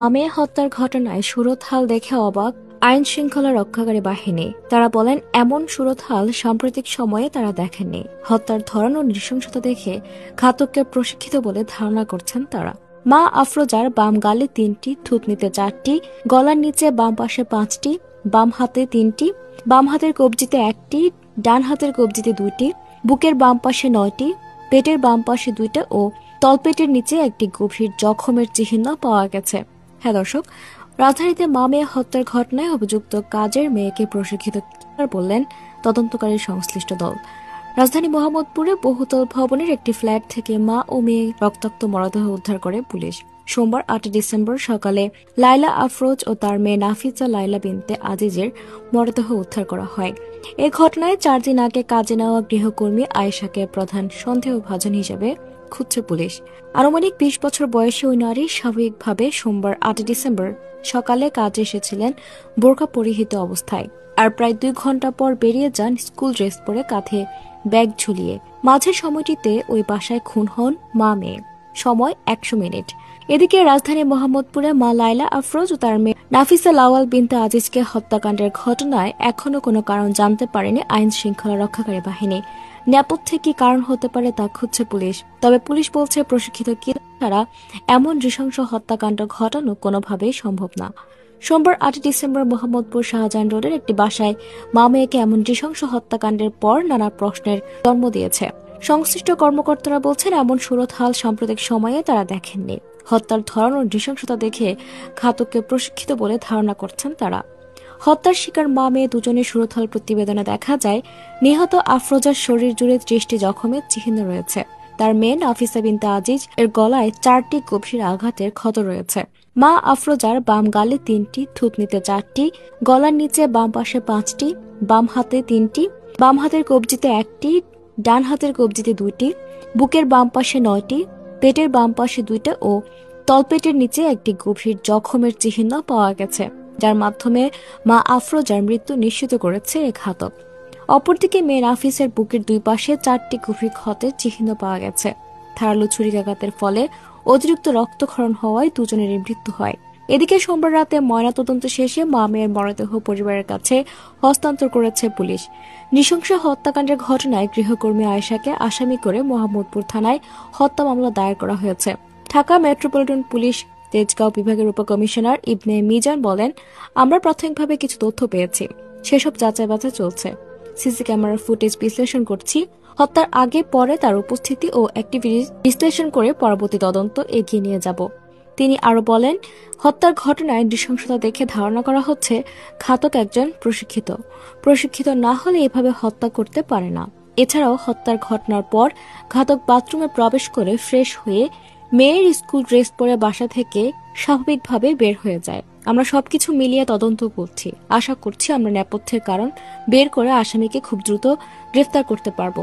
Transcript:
মেয়ে হত্যার ঘটনায় সুরতহাল দেখে অবাক আইন শৃঙ্খলা রক্ষাকারী বাহিনী। তারা বলেন, এমন সুরতহাল সাম্প্রতিক সময়ে তারা দেখেননি। হত্যার ধরন ও নৃশংসতা দেখে ঘাতককে প্রশিক্ষিত বলে ধারণা করছেন তারা। মা আফরোজার বাম গালে 3টি, থুতনিতে 4টি, গলার নিচে বাম পাশে 5টি, বাম হাতে 3টি, বাম হাতের কবজিতে 1টি, ডান হাতের কবজিতে 2টি, বুকের বাম পাশে 9টি, পেটের বাম পাশে 2টা ও তলপেটের নিচে একটি গভীর জখমের চিহ্ন পাওয়া গেছে। হ্যাঁ দর্শক, রাজধানীতে মা মেয়ে হত্যার ঘটনায় অভিযুক্ত কাজের মেয়েকে প্রশিক্ষিত বললেন তদন্তকারী সংশ্লিষ্ট দল। রাজধানী মোহাম্মদপুরে বহুতল ভবনের একটি ফ্ল্যাট থেকে মা ও মেয়ে রক্তাক্ত মরদেহ উদ্ধার করে পুলিশ। সোমবার 8 ডিসেম্বর সকালে লাইলা আফরোজ ও তার মেয়ে নাফিসা লাইলা বিনতে আজিজের মরদেহ উদ্ধার করা হয়। এ ঘটনায় 4 দিন আগে কাজে নেওয়া গৃহকর্মী আয়েশাকে প্রধান সন্দেহভাজন হিসেবে খুঁজছে পুলিশ। আনুমানিক 20 বছর বয়সী ওই নারী স্বাভাবিকভাবে সোমবার 8 ডিসেম্বর সকালে কাজে এসেছিলেন বোরকা পরিহিত অবস্থায়, আর প্রায় 2 ঘন্টা পর বেরিয়ে যান স্কুল ড্রেস পরে, কাঁধে ব্যাগ ঝুলিয়ে। মাঝের সময়টিতে ওই বাসায় খুন হন মা মেয়ে। সময় 100 মিনিট। এদিকে রাজধানী মোহাম্মদপুরে মা লাইলা আফরোজ ও তার মেয়ে নাফিসা লাওয়াল বিনতে আজিজকে হত্যাকাণ্ডের ঘটনায় এখনো কোনো কারণ জানতে পারেনি আইন শৃঙ্খলা রক্ষাকারী বাহিনী। নেপথ্যে কি কারণ হতে পারে তা খুঁজছে পুলিশ। তবে পুলিশ বলছে, প্রশিক্ষিত কিলার ছাড়া এমন নৃশংস হত্যাকাণ্ড ঘটানো কোনোভাবেই সম্ভব না। সোমবার 8 ডিসেম্বর মোহাম্মদপুর শাহজাহান রোডের একটি বাসায় মা মেয়েকে এমন নৃশংস হত্যাকাণ্ডের পর নানা প্রশ্নের জন্ম দিয়েছে। সংশ্লিষ্ট কর্মকর্তারা বলছেন, এমন সুরতহাল সাম্প্রতিক সময়ে তারা দেখেননি। হত্যার ধরন ও নৃশংসতা দেখে ঘাতককে প্রশিক্ষিত বলে ধারণা করছেন তারা। হত্যার শিকার মা মেয়ে দুজনের সুরতহাল প্রতিবেদনে দেখা যায়, নিহত আফরোজার শরীর জুড়ে 30টি জখমের চিহ্ন রয়েছে। তার মেয়ে নাফিসা বিনতে আজিজ এর গলায় 4টি গভীর আঘাতের ক্ষত রয়েছে। মা আফরোজার বাম গালে 3টি, থুতনিতে 4টি, গলার নিচে বাম পাশে 5টি, বাম হাতে 3টি, বাম হাতের কবজিতে 1টি, ডান হাতের কবজিতে 2টি, বুকের বাম পাশে 9টি, পেটের বাম পাশে 2টা ও তলপেটের নিচে একটি গভীর জখমের চিহ্ন পাওয়া গেছে, যার মাধ্যমে মা আফরোজার মৃত্যু নিশ্চিত করেছে এ ঘাতক। অপরদিকে মেয়ে নাফিসের বুকের 2 পাশে 4টি গভীর ক্ষতের চিহ্ন পাওয়া গেছে। ধারালো ছুরিকাঘাতের ফলে অতিরিক্ত রক্তক্ষরণ হওয়ায় দুজনেরই মৃত্যু হয়। এদিকে সোমবার রাতে ময়নাতদন্ত শেষে মা মেয়ের মরদেহ পরিবারের কাছে হস্তান্তর করেছে পুলিশ। নৃশংস হত্যাকাণ্ডের ঘটনায় গৃহকর্মী আয়েশাকে আসামি করে মোহাম্মদপুর থানায় হত্যা মামলা দায়ের করা হয়েছে। ঢাকা মেট্রোপলিটন পুলিশ তেজগাঁও বিভাগের উপকমিশনার ইবনে মিজান বলেন, আমরা প্রাথমিকভাবে কিছু তথ্য পেয়েছি, সেসব যাচাই বাছাই চলছে। সিসি ক্যামেরার ফুটেজ বিশ্লেষণ করছি। হত্যার আগে পরে তার উপস্থিতি ও অ্যাক্টিভিটিস বিশ্লেষণ করে পরবর্তী তদন্ত এগিয়ে নিয়ে যাব। তিনি আরো বলেন, হত্যার ঘটনায় নৃশংসতা দেখে ধারণা করা হচ্ছে ঘাতক একজন প্রশিক্ষিত না হলে এভাবে হত্যা করতে পারে না। এছাড়াও হত্যার ঘটনার পর ঘাতক বাথরুমে প্রবেশ করে ফ্রেশ হয়ে মেয়ের স্কুল ড্রেস পরে বাসা থেকে স্বাভাবিকভাবে বের হয়ে যায়। আমরা সবকিছু মিলিয়ে তদন্ত করছি। আশা করছি আমরা নেপথ্যের কারণ বের করে আসামিকে খুব দ্রুত গ্রেফতার করতে পারব।